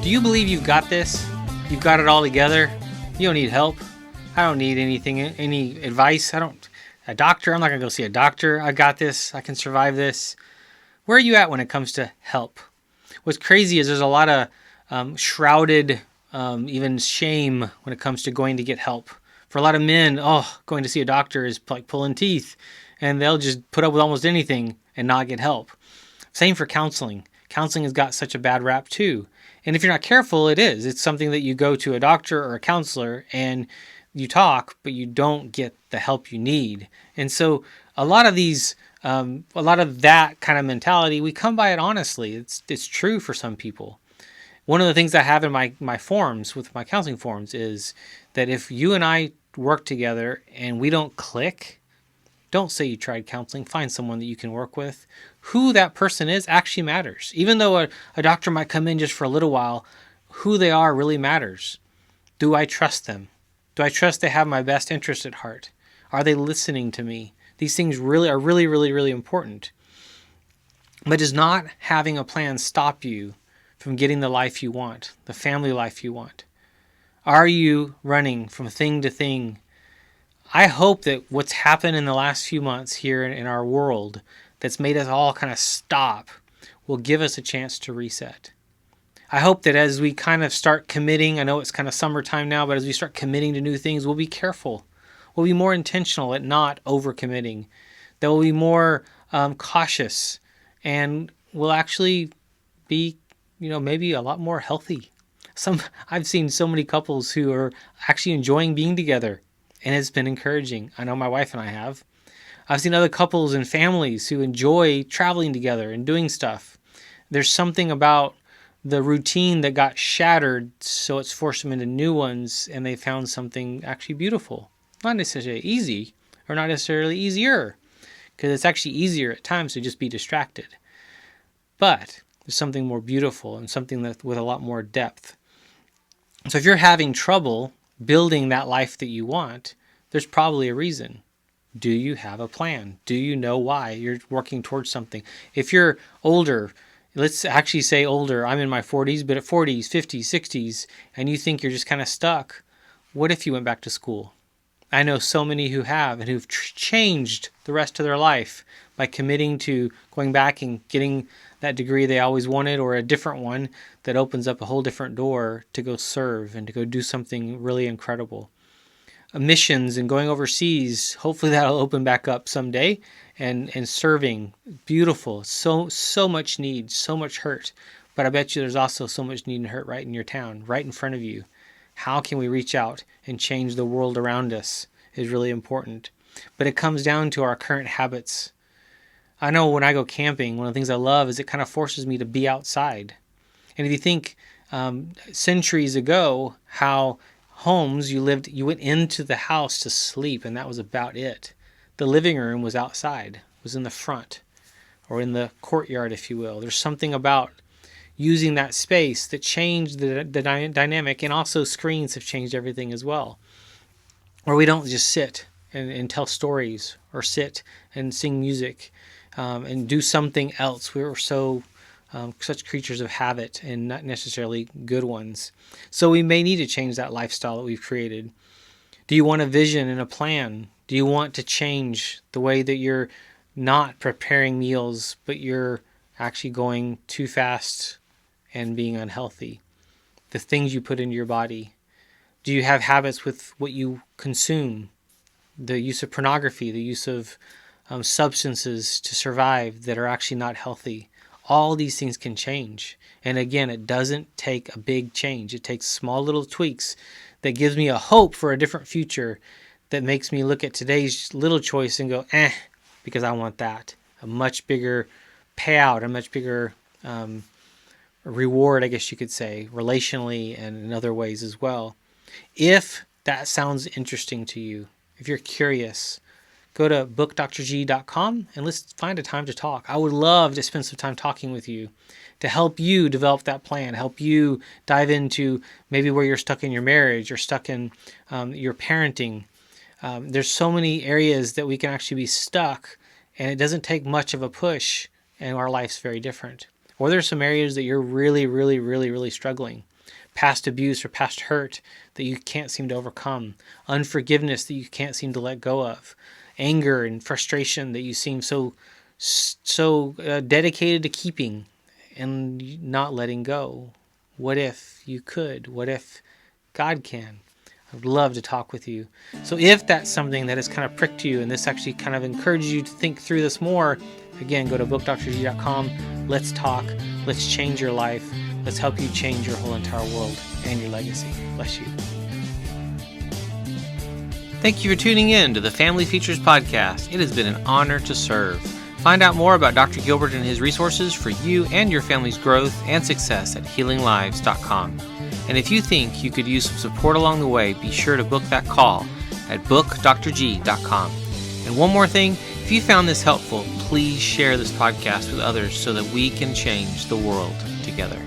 Do you believe you've got this? You've got it all together? You don't need help. I don't need anything, any advice. A doctor, I'm not going to go see a doctor. I got this. I can survive this. Where are you at when it comes to help? What's crazy is there's a lot of shrouded, even shame when it comes to going to get help. For a lot of men, going to see a doctor is like pulling teeth, and they'll just put up with almost anything and not get help. Same for counseling. Counseling has got such a bad rap too. And if you're not careful, it is. It's something that you go to a doctor or a counselor and you talk, but you don't get the help you need. And so a lot of that kind of mentality, we come by it honestly. It's true for some people. One of the things I have in my forms, with my counseling forms, is that if you and I work together and we don't click, don't say you tried counseling. Find someone that you can work with. Who that person is actually matters. Even though a doctor might come in just for a little while, who they are really matters. Do I trust them? Do I trust they have my best interest at heart? Are they listening to me? These things really are really, really, really important. But does not having a plan stop you from getting the life you want, the family life you want? Are you running from thing to thing? I hope that what's happened in the last few months here in our world that's made us all kind of stop will give us a chance to reset. I hope that as we kind of start committing, I know it's kind of summertime now, but as we start committing to new things, we'll be careful. We'll be more intentional at not overcommitting. That we'll be more cautious, and we'll actually be, maybe a lot more healthy. I've seen so many couples who are actually enjoying being together, and it's been encouraging. I know my wife and I have. I've seen other couples and families who enjoy traveling together and doing stuff. There's something about the routine that got shattered, so it's forced them into new ones, and they found something actually beautiful. Not necessarily easy, or not necessarily easier, because it's actually easier at times to just be distracted. But there's something more beautiful and something that with a lot more depth. So if you're having trouble building that life that you want, there's probably a reason. Do you have a plan? Do you know why you're working towards something? If you're older, let's actually say older, I'm in my 40s, but at 40s, 50s, 60s, and you think you're just kind of stuck, what if you went back to school? I know so many who have and who've changed the rest of their life by committing to going back and getting that degree they always wanted, or a different one that opens up a whole different door to go serve and to go do something really incredible. Missions and going overseas, hopefully that'll open back up someday, and serving, beautiful. So much need, so much hurt, but I bet you there's also so much need and hurt right in your town, right in front of you. How can we reach out and change the world around us is really important. But it comes down to our current habits. I know when I go camping, one of the things I love is it kind of forces me to be outside. And if you think centuries ago, how homes you went into the house to sleep, and that was about it. The living room was outside, was in the front, or in the courtyard, if you will. There's something about using that space that changed the dynamic, and also screens have changed everything as well. Where we don't just sit and tell stories, or sit and sing music, and do something else. We were such creatures of habit, and not necessarily good ones. So we may need to change that lifestyle that we've created. Do you want a vision and a plan? Do you want to change the way that you're not preparing meals, but you're actually going too fast and being unhealthy? The things you put into your body. Do you have habits with what you consume? The use of pornography, the use of substances to survive that are actually not healthy. All these things can change. And again, it doesn't take a big change. It takes small little tweaks that gives me a hope for a different future, that makes me look at today's little choice and go, because I want that. A much bigger payout, a much bigger reward, I guess you could say, relationally and in other ways as well. If that sounds interesting to you, if you're curious, go to bookdrg.com and let's find a time to talk. I would love to spend some time talking with you to help you develop that plan, help you dive into maybe where you're stuck in your marriage or stuck in your parenting. There's so many areas that we can actually be stuck, and it doesn't take much of a push, and our life's very different. Or there's some areas that you're really, really, really, really struggling. past abuse or past hurt that you can't seem to overcome, unforgiveness that you can't seem to let go of, anger and frustration that you seem so dedicated to keeping and not letting go. What if you could? What if God can? I would love to talk with you. So if that's something that has kind of pricked you and this actually kind of encourages you to think through this more, again, go to bookdrg.com. Let's talk. Let's change your life. Let's help you change your whole entire world and your legacy. Bless you. Thank you for tuning in to the Family Features Podcast. It has been an honor to serve. Find out more about Dr. Gilbert and his resources for you and your family's growth and success at healinglives.com. And if you think you could use some support along the way, be sure to book that call at bookdrg.com. And one more thing, if you found this helpful, please share this podcast with others so that we can change the world together.